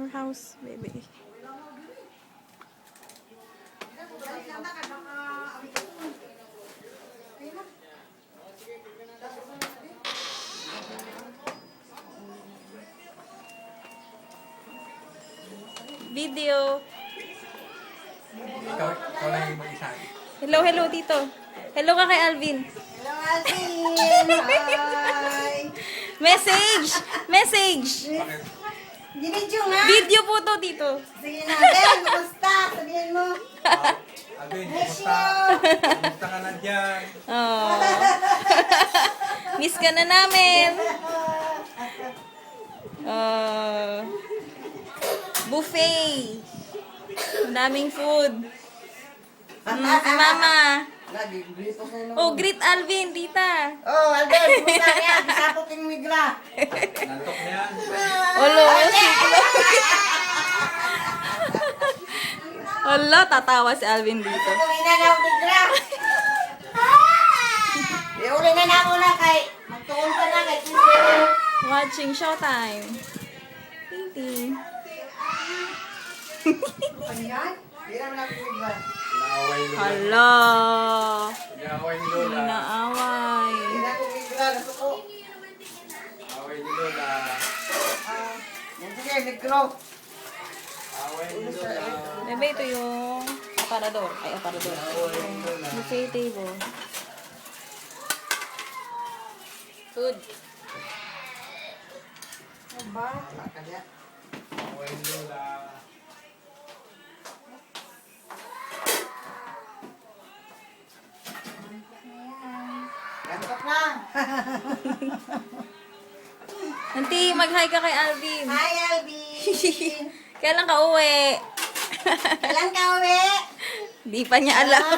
our house, baby. Video. Ikaw lang yung mag-isa. Hello, hello, Tito. Hello ka kay Alvin. Hello, Alvin! Hi! Message! Message! Bakit? Dinidyo nga! Video po to, Tito. Sige na, Ben, kumusta? Sabihin mo. Alvin, Miss kumusta? you! Kumusta ka na dyan? Oh. Miss ka na namin. Buffet. Daming food. Si Mama. Oh, greet Alvin, tita. Oh, Alvin, kumusta yan? Sapot yung migra. Nantok na yan. Olo, siklo. Olo, tatawa si Alvin dito. Tuloy na na migra. Iuli na na muna kay magtuon ka na kay Kiswell. Watching Showtime. Ting. Ano yan? Hindi naman ako migra. Inaaway ni Lola. Hala. Inaaway ni Lola. Inaaway. Hindi na ako migra. Nasuko. Inaaway ni Lola. Yan sige, migro. Inaaway ni Lola. Bebe, ito yung aparador. Ay, aparador. Inaaway ni Lola. Buffet table. Food. Ano ba? Kaya. Inaaway ni Lola. Gantok na. Auntie, mag-hi ka kay Alvin. Hi, Alvin. Kailan ka uwi? Kailan ka uwi? Di pa niya alam.